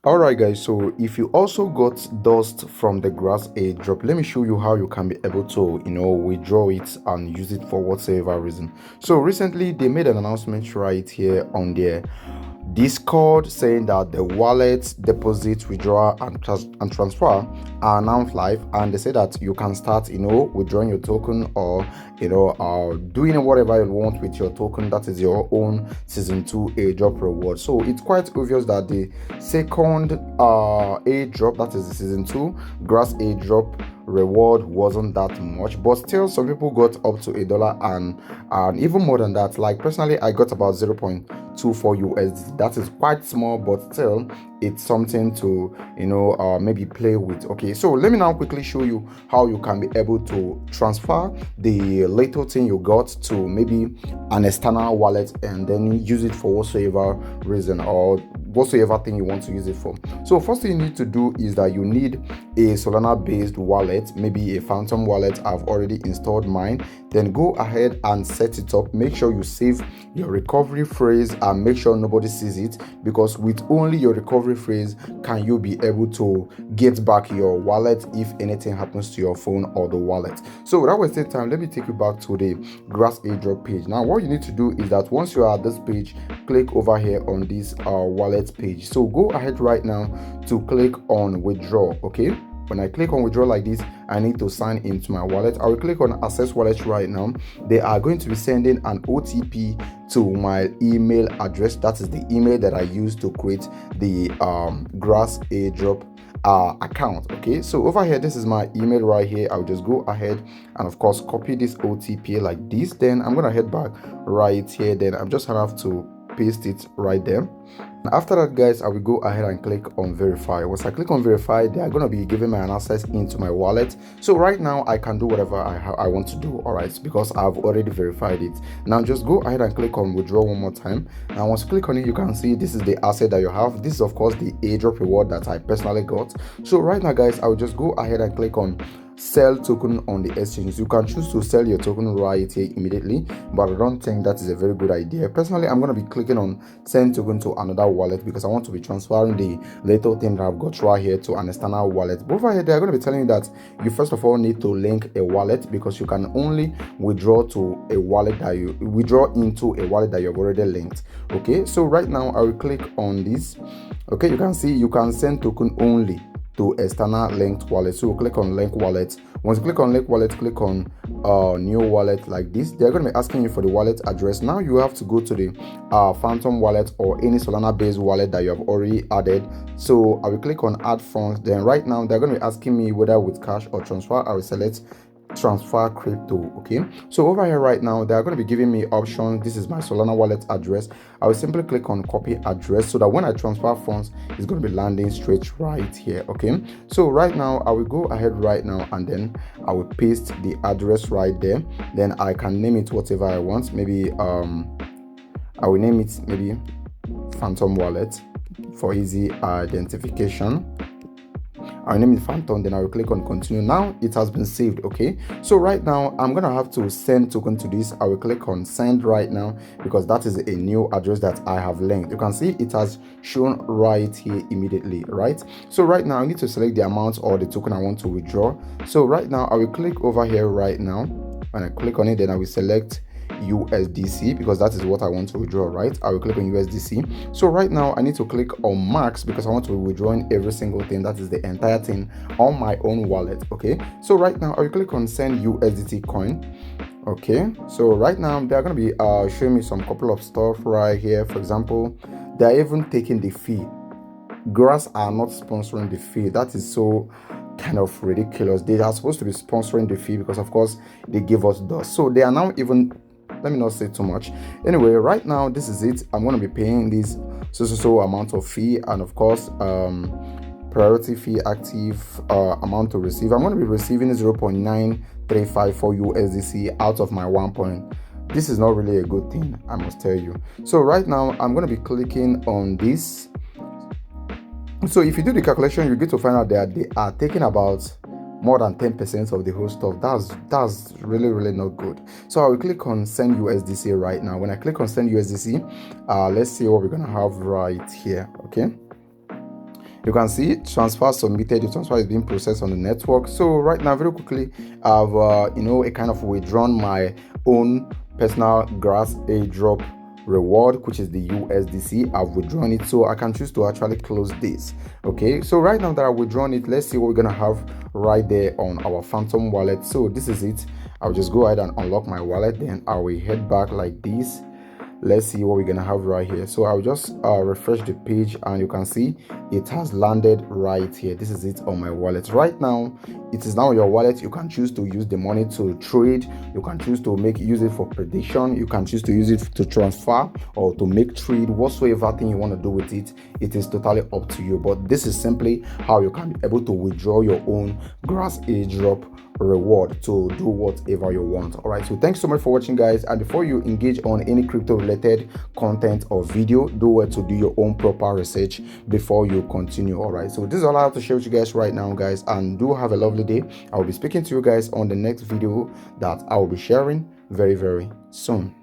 Alright guys, so if you also got dust from the grass airdrop, let me show you how you can be able to withdraw it and use it for whatsoever reason. So recently they made an announcement right here on their Discord saying that the wallet, deposit, withdrawal and transfer are now live, and they say that you can start withdrawing your token or doing whatever you want with your token. That is your own season 2 airdrop reward. So it's quite obvious that the second airdrop, that is the season 2 grass airdrop reward, wasn't that much, but still some people got up to $1 and even more than that. Like personally, I got about 0.24 USD. That is quite small, but still it's something to maybe play with. Okay, so let me now quickly show you how you can be able to transfer the little thing you got to maybe an external wallet and then use it for whatsoever reason or whatsoever thing you want to use it for. So first thing you need to do is that you need a Solana based wallet, maybe a Phantom wallet. I've already installed mine. Then go ahead and set it up. Make sure you save your recovery phrase and make sure nobody sees it, because with only your recovery phrase can you be able to get back your wallet if anything happens to your phone or the wallet. So without wasting time, let me take you back to the grass airdrop page. Now what you need to do is that once you are at this page, click over here on this wallet page. So go ahead right now to click on withdraw. Okay, when I click on withdraw like this, I need to sign into my wallet. I will click on access wallet right now. They are going to be sending an OTP to my email address. That is the email that I used to create the grass airdrop account. Okay, so over here, this is my email right here. I'll just go ahead and of course copy this OTP like this. Then I'm gonna head back right here. Then I'm just gonna have to paste it right there. After that guys, I will go ahead and click on verify. Once I click on verify, they are going to be giving me an access into my wallet. So right now I can do whatever I want to do, all right, because I've already verified it. Now just go ahead and click on withdraw one more time. Now once you click on it, you can see this is the asset that you have. This is of course the airdrop reward that I personally got. So right now guys, I will just go ahead and click on sell token on the exchange. You can choose to sell your token right here immediately, but I don't think that is a very good idea. Personally, I'm going to be clicking on send token to another wallet because I want to be transferring the little thing that I've got right here to an external wallet. But over here, they're going to be telling you that you first of all need to link a wallet, because you can only withdraw to a wallet that you withdraw into a wallet that you've already linked. Okay, so right now I will click on this. Okay, you can see you can send token only to external linked wallet. So we'll click on link wallet. Once you click on link wallet, click on new wallet like this. They're going to be asking you for the wallet address. Now you have to go to the Phantom wallet or any Solana based wallet that you have already added. So I will click on add funds. Then right now they're going to be asking me whether with cash or transfer. I will select transfer crypto. Okay, so over here right now they're going to be giving me options. This is my Solana wallet address. I will simply click on copy address so that when I transfer funds, it's going to be landing straight right here. Okay, so right now I will go ahead right now and then I will paste the address right there. Then I can name it whatever I want. Maybe I will name it maybe Phantom wallet for easy identification. I'll name it Phantom, then I will click on continue. Now it has been saved. Okay, so right now I'm gonna have to send token to this. I will click on send right now because that is a new address that I have linked. You can see it has shown right here immediately, right? So right now I need to select the amount or the token I want to withdraw. So right now I will click over here right now. When I click on it, then I will select USDC because that is what I want to withdraw, right? I will click on USDC. So right now I need to click on max because I want to be withdrawing every single thing, that is the entire thing, on my own wallet. Okay, so right now I will click on send USDT coin. Okay, so right now they're going to be showing me some couple of stuff right here. For example, they're even taking the fee. Grass are not sponsoring the fee. That is so kind of ridiculous. They are supposed to be sponsoring the fee because of course they give us dust. So they are now even, let me not say too much. Anyway, right now this is it. I'm going to be paying this so amount of fee, and of course priority fee active amount to receive. I'm going to be receiving 0.9354 USDC out of my 1 point. This is not really a good thing, I must tell you. So right now I'm going to be clicking on this. So if you do the calculation, you get to find out that they are taking about more than 10% of the whole stuff. That's really not good. So I will click on send USDC right now. When I click on send USDC, let's see what we're gonna have right here. Okay, You can see transfer submitted. The transfer is being processed on the network. So right now, very quickly, I've a kind of withdrawn my own personal grass airdrop reward, which is the USDC. I've withdrawn it, so I can choose to actually close this. Okay, so right now that I've withdrawn it, let's see what we're gonna have right there on our Phantom wallet. So this is it. I'll just go ahead and unlock my wallet, then I will head back like this. Let's see what we're gonna have right here. So I'll just refresh the page, and you can see it has landed right here. This is it on my wallet right now. It is now your wallet. You can choose to use the money to trade. You can choose to use it for prediction. You can choose to use it to transfer or to make trade. Whatsoever thing you want to do with it, it is totally up to you. But this is simply how you can be able to withdraw your own grass airdrop reward to do whatever you want. All right, so thanks so much for watching, guys. And before you engage on any crypto related content or video, do well to do your own proper research before you continue. All right, so this is all I have to share with you guys right now, guys, and do have a lovely day. I will be speaking to you guys on the next video that I will be sharing very soon.